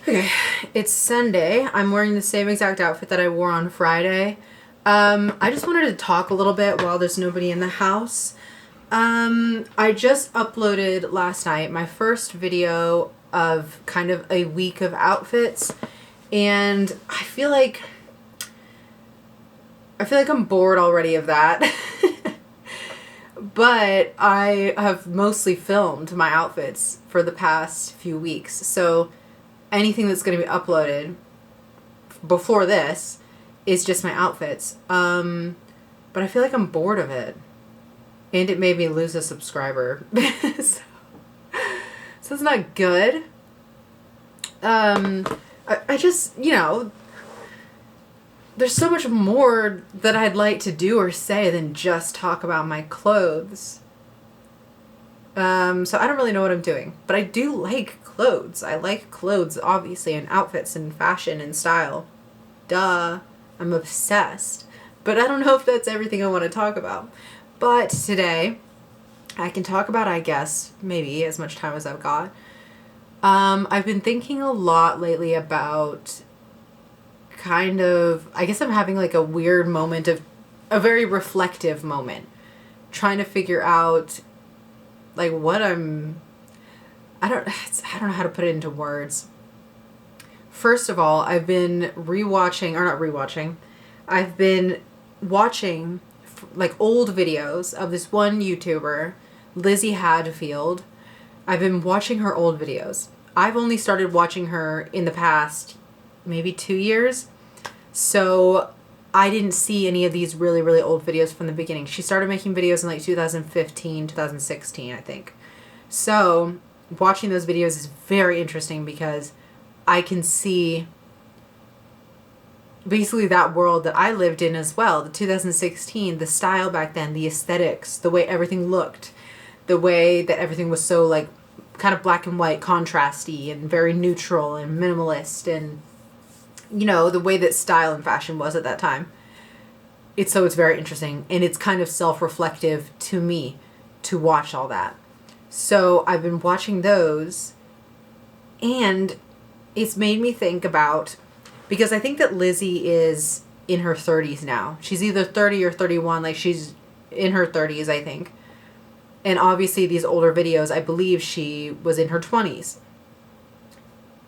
Okay, it's Sunday. I'm wearing the same exact outfit that I wore on Friday. I just wanted to talk a little bit while there's nobody in the house. I just uploaded last night my first video of kind of a week of outfits, and I feel like I'm bored already of that. But I have mostly filmed my outfits for the past few weeks, so anything that's going to be uploaded before this is just my outfits. But I feel like I'm bored of it. And it made me lose a subscriber. so it's not good. I just, there's so much more that I'd like to do or say than just talk about my clothes. So I don't really know what I'm doing, but I do like clothes. I like clothes, obviously, and outfits and fashion and style. Duh. I'm obsessed. But I don't know if that's everything I want to talk about. But today, I can talk about, I guess, maybe as much time as I've got. I've been thinking a lot lately about I guess I'm having like a weird moment a very reflective moment. Trying to figure out like what I don't know how to put it into words. First of all, I've been I've been watching like old videos of this one YouTuber, Lizzie Hadfield. I've been watching her old videos. I've only started watching her in the past maybe 2 years. So I didn't see any of these really, really old videos from the beginning. She started making videos in like 2015, 2016, I think. So watching those videos is very interesting because I can see basically that world that I lived in as well. The 2016, the style back then, the aesthetics, the way everything looked, the way that everything was so like kind of black and white, contrasty and very neutral and minimalist, and the way that style and fashion was at that time. It's very interesting, and it's kind of self-reflective to me to watch all that. So I've been watching those, and it's made me think about, because I think that Lizzie is in her 30s now. She's either 30 or 31, like she's in her 30s, I think. And obviously these older videos, I believe she was in her 20s.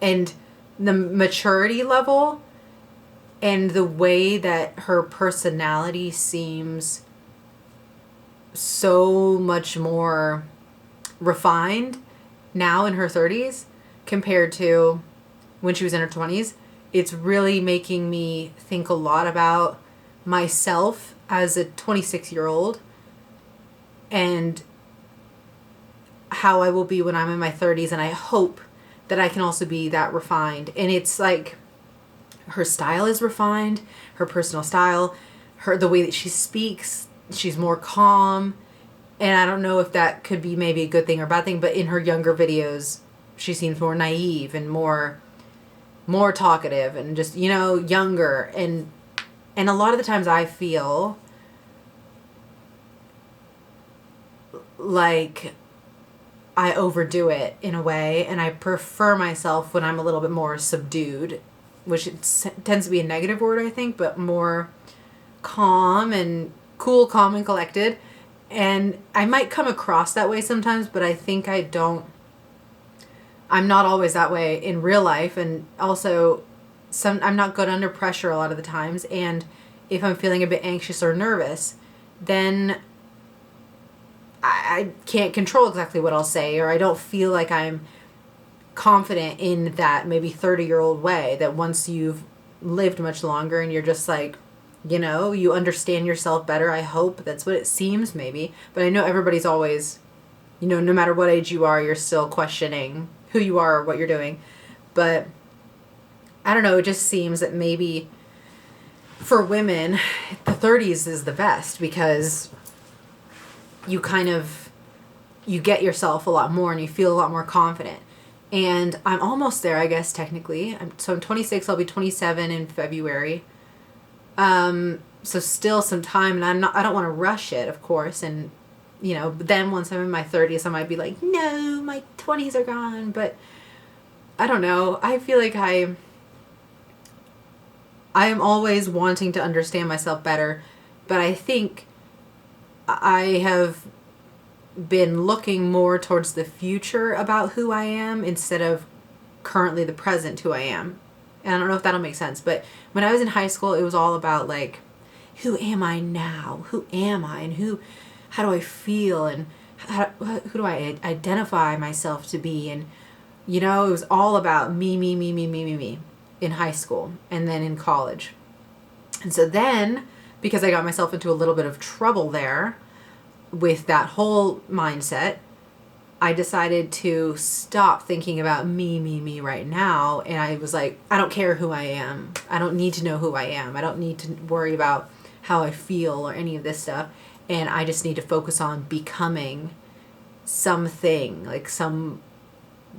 And the maturity level and the way that her personality seems so much more refined now in her 30s compared to when she was in her 20s, it's really making me think a lot about myself as a 26-year-old and how I will be when I'm in my 30s, and I hope that I can also be that refined. And it's like her style is refined, her personal style, the way that she speaks, she's more calm. And I don't know if that could be maybe a good thing or a bad thing, but in her younger videos, she seems more naive and more talkative and just, younger. And a lot of the times I feel like I overdo it in a way, and I prefer myself when I'm a little bit more subdued, which tends to be a negative word, I think, but more calm and cool, calm and collected. And I might come across that way sometimes, but I think I'm not always that way in real life. And also I'm not good under pressure a lot of the times. And if I'm feeling a bit anxious or nervous, then I can't control exactly what I'll say, or I don't feel like I'm confident in that maybe 30-year-old way that once you've lived much longer and you're just like, you understand yourself better. I hope that's what it seems, maybe. But I know everybody's always, no matter what age you are, you're still questioning who you are or what you're doing. But I don't know, it just seems that maybe for women, the 30s is the best because you get yourself a lot more and you feel a lot more confident. And I'm almost there, I guess, technically. I'm 26, I'll be 27 in February. So still some time, and I don't want to rush it, of course. And, but then once I'm in my 30s, I might be like, no, my 20s are gone. But I don't know. I feel like I am always wanting to understand myself better, but I think I have been looking more towards the future about who I am instead of currently the present who I am. And I don't know if that'll make sense, but when I was in high school, it was all about like, who am I now? Who am I? And how do I feel? And who do I identify myself to be? And, it was all about me in high school and then in college. And so then, because I got myself into a little bit of trouble there with that whole mindset, I decided to stop thinking about me right now. And I was like, I don't care who I am. I don't need to know who I am. I don't need to worry about how I feel or any of this stuff. And I just need to focus on becoming something, like some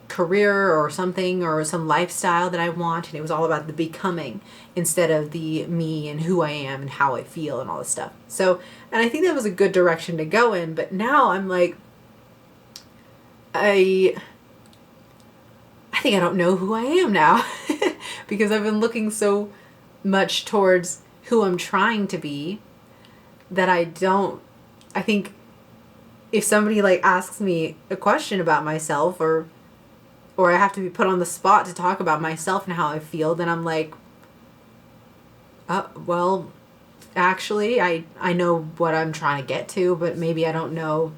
career or something or some lifestyle that I want. And it was all about the becoming instead of the me and who I am and how I feel and all this stuff. So, and I think that was a good direction to go in. But now I'm like, I think I don't know who I am now because I've been looking so much towards who I'm trying to be that I think if somebody like asks me a question about myself or I have to be put on the spot to talk about myself and how I feel, then I'm like, well, actually, I know what I'm trying to get to, but maybe I don't know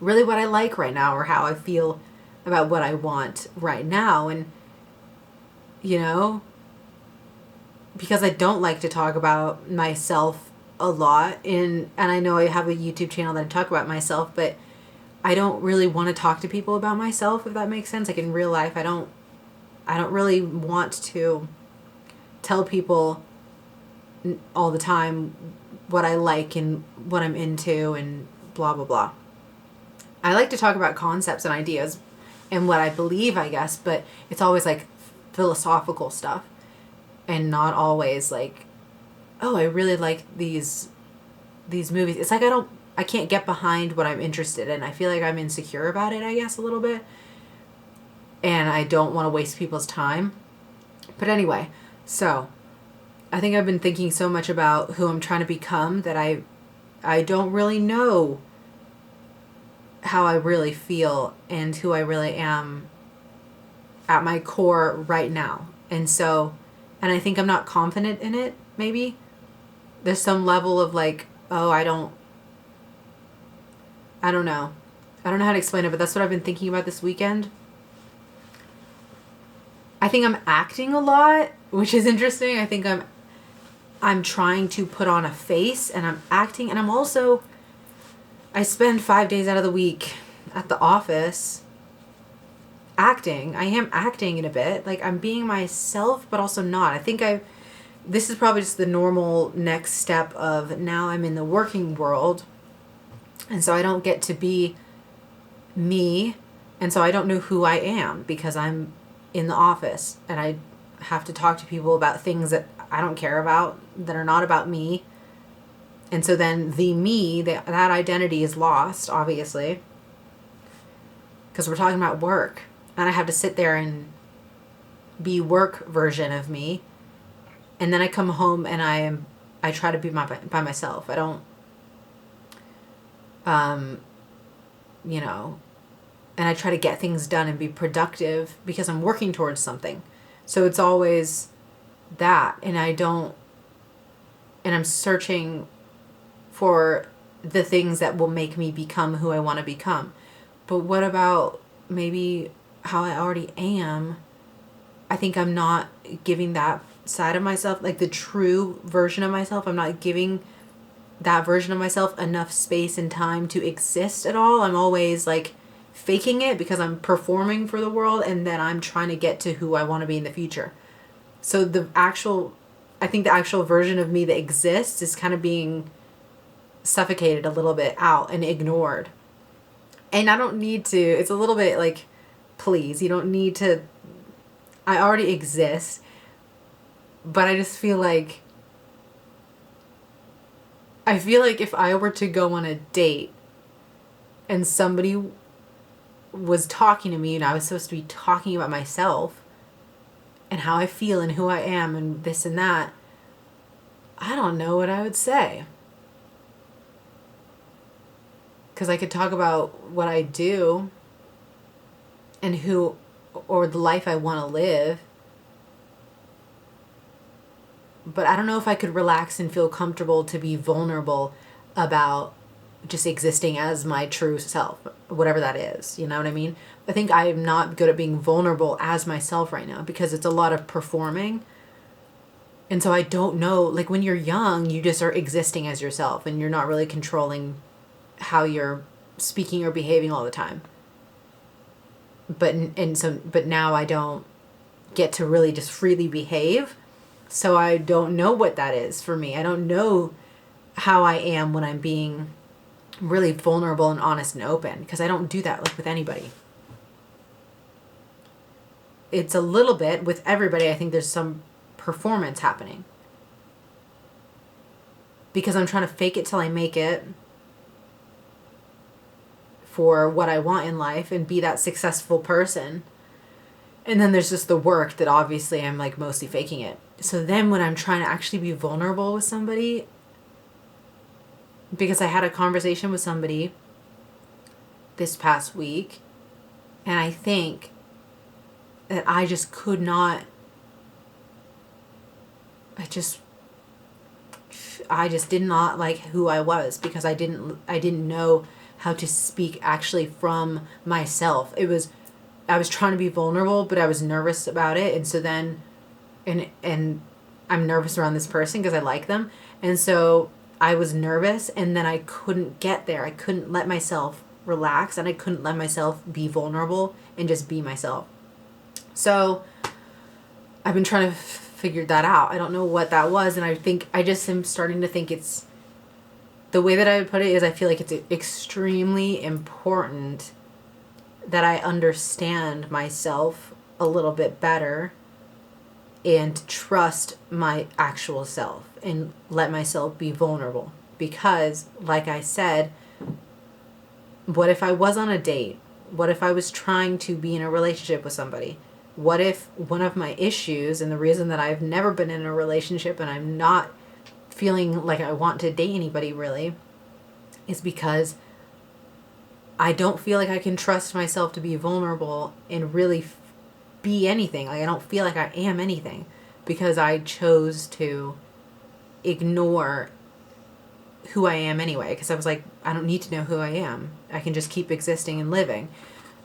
really what I like right now or how I feel about what I want right now. And, because I don't like to talk about myself a lot, and I know I have a YouTube channel that I talk about myself, but I don't really want to talk to people about myself, if that makes sense. Like in real life, I don't really want to tell people all the time what I like and what I'm into and blah, blah, blah. I like to talk about concepts and ideas and what I believe, I guess, but it's always like philosophical stuff and not always like, oh, I really like these movies. It's like I can't get behind what I'm interested in. I feel like I'm insecure about it, I guess, a little bit. And I don't want to waste people's time. But anyway, so I think I've been thinking so much about who I'm trying to become that I don't really know how I really feel and who I really am at my core right now. And I think I'm not confident in it, maybe. There's some level of like, oh, I don't know. I don't know how to explain it, but that's what I've been thinking about this weekend. I think I'm acting a lot, which is interesting. I think I'm trying to put on a face and I'm acting, and I spend 5 days out of the week at the office acting. I am acting in a bit. Like I'm being myself, but also not. I think this is probably just the normal next step of now I'm in the working world. And so I don't get to be me. And so I don't know who I am because I'm in the office and I have to talk to people about things that I don't care about, that are not about me. And so then that identity is lost, obviously, because we're talking about work. And I have to sit there and be work version of me. And then I come home and I try to be by myself. I don't, and I try to get things done and be productive because I'm working towards something. So it's always that. And I'm searching for the things that will make me become who I want to become. But what about maybe how I already am? I think I'm not giving that side of myself, like the true version of myself. I'm not giving that version of myself enough space and time to exist at all. I'm always like faking it because I'm performing for the world, and then I'm trying to get to who I want to be in the future. So I think the actual version of me that exists is kind of being suffocated a little bit out and ignored. And I don't need to, it's a little bit like, please, you don't need to, I already exist, but I just feel like if I were to go on a date and somebody was talking to me and I was supposed to be talking about myself and how I feel and who I am and this and that, I don't know what I would say. Because I could talk about what I do and who, or the life I want to live. But I don't know if I could relax and feel comfortable to be vulnerable about just existing as my true self, whatever that is. You know what I mean? I think I am not good at being vulnerable as myself right now because it's a lot of performing. And so I don't know, like when you're young, you just are existing as yourself and you're not really controlling how you're speaking or behaving all the time. But now I don't get to really just freely behave. So I don't know what that is for me. I don't know how I am when I'm being really vulnerable and honest and open, because I don't do that like with anybody. It's a little bit with everybody. I think there's some performance happening because I'm trying to fake it till I make it for what I want in life and be that successful person. And then there's just the work that obviously I'm like mostly faking it. So then when I'm trying to actually be vulnerable with somebody, because I had a conversation with somebody this past week, and I think that I just could not, I just did not like who I was because I didn't know how to speak actually from myself. I was trying to be vulnerable, but I was nervous about it. And so then, and I'm nervous around this person because I like them. And so I was nervous and then I couldn't get there. I couldn't let myself relax and I couldn't let myself be vulnerable and just be myself. So I've been trying to figure that out. I don't know what that was. And I just am starting to think it's, the way that I would put it is I feel like it's extremely important that I understand myself a little bit better and trust my actual self and let myself be vulnerable. Because, like I said, what if I was on a date? What if I was trying to be in a relationship with somebody? What if one of my issues, and the reason that I've never been in a relationship and I'm not feeling like I want to date anybody really, is because I don't feel like I can trust myself to be vulnerable and really be anything. Like I don't feel like I am anything because I chose to ignore who I am anyway. Because I was like, I don't need to know who I am. I can just keep existing and living.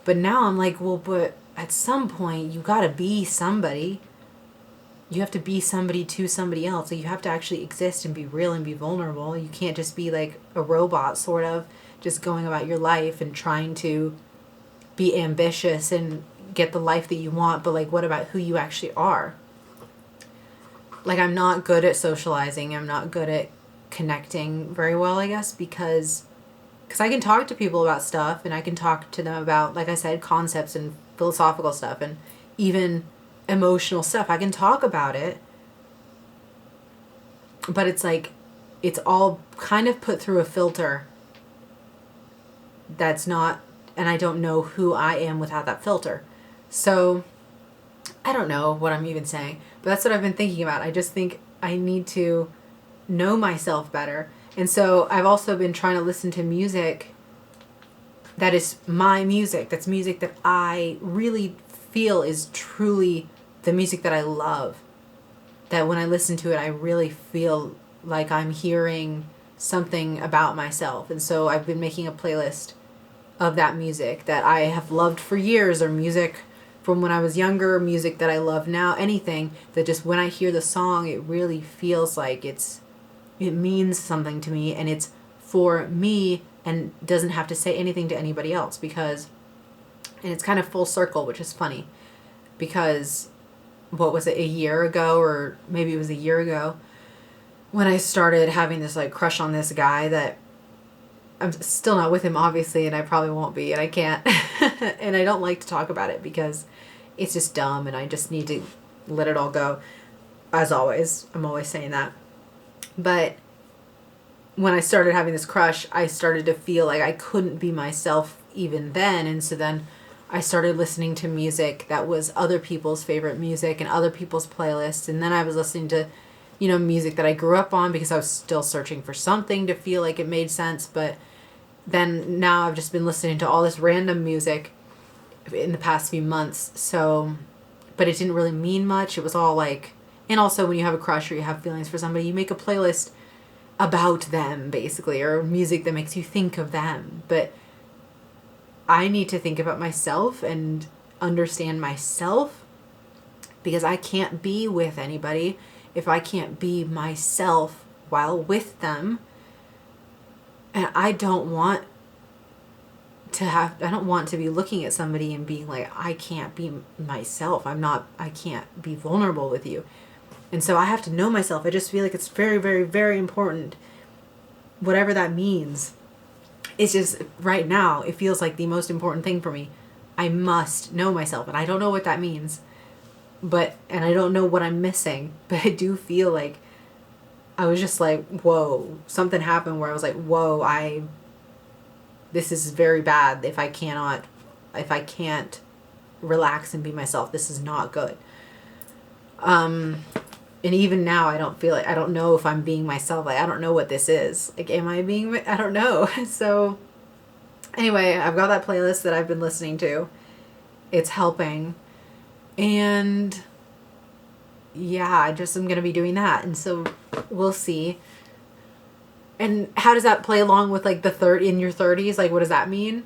But now I'm like, well, but at some point you gotta be somebody. You have to be somebody to somebody else. So you have to actually exist and be real and be vulnerable. You can't just be like a robot sort of just going about your life and trying to be ambitious and get the life that you want, but like what about who you actually are? Like I'm not good at socializing. I'm not good at connecting very well, I guess, because I can talk to people about stuff and I can talk to them about, like I said, concepts and philosophical stuff and even emotional stuff. I can talk about it, but it's like it's all kind of put through a filter that's not, and I don't know who I am without that filter. So I don't know what I'm even saying, but that's what I've been thinking about. I just think I need to know myself better. And so I've also been trying to listen to music that is my music. That's music that I really feel is truly the music that I love. That when I listen to it, I really feel like I'm hearing something about myself. And so I've been making a playlist of that music that I have loved for years, or music from when I was younger, music that I love now, anything that just when I hear the song, it really feels like it means something to me and it's for me and doesn't have to say anything to anybody else because, and it's kind of full circle, which is funny because what was it, a year ago, or maybe it was a year ago, when I started having this like crush on this guy that I'm still not with him, obviously, and I probably won't be, and I can't. And I don't like to talk about it because it's just dumb, and I just need to let it all go. As always, I'm always saying that. But when I started having this crush, I started to feel like I couldn't be myself even then, and so then I started listening to music that was other people's favorite music and other people's playlists. And then I was listening to, music that I grew up on because I was still searching for something to feel like it made sense. But then now I've just been listening to all this random music in the past few months. So, but it didn't really mean much. It was all like, and also when you have a crush or you have feelings for somebody, you make a playlist about them basically, or music that makes you think of them. But I need to think about myself and understand myself, because I can't be with anybody if I can't be myself while with them. And I don't want to be looking at somebody and being like, I can't be myself. I can't be vulnerable with you. And so I have to know myself. I just feel like it's very, very, very important. Whatever that means. It's just right now, it feels like the most important thing for me. I must know myself. And I don't know what that means. And I don't know what I'm missing. But I do feel like I was just like, whoa. Something happened where I was like, whoa, this is very bad. If I can't relax and be myself, this is not good. And even now, I don't know if I'm being myself. Like, I don't know what this is. Like, am I being, I don't know. So anyway, I've got that playlist that I've been listening to. It's helping. And yeah, I just am going to be doing that. And so we'll see. And how does that play along with like in your 30s? Like, what does that mean?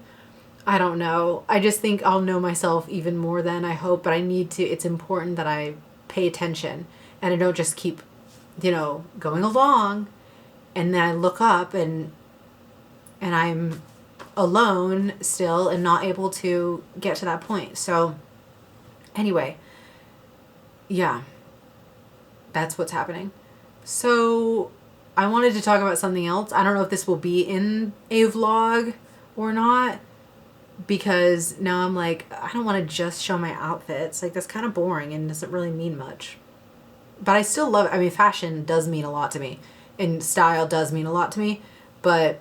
I don't know. I just think I'll know myself even more then, I hope. But it's important that I pay attention. And I don't just keep, going along, and then I look up and I'm alone still and not able to get to that point. So anyway, yeah, that's what's happening. So I wanted to talk about something else. I don't know if this will be in a vlog or not, because now I'm like, I don't want to just show my outfits. Like, that's kind of boring and doesn't really mean much. But I still love it. I mean, fashion does mean a lot to me. And style does mean a lot to me. But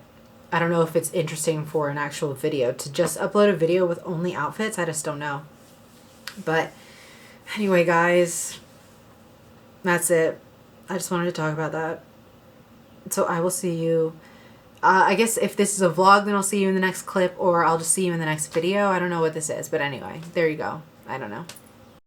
I don't know if it's interesting for an actual video. To just upload a video with only outfits, I just don't know. But anyway, guys, that's it. I just wanted to talk about that. So I will see you. I guess if this is a vlog, then I'll see you in the next clip. Or I'll just see you in the next video. I don't know what this is. But anyway, there you go. I don't know.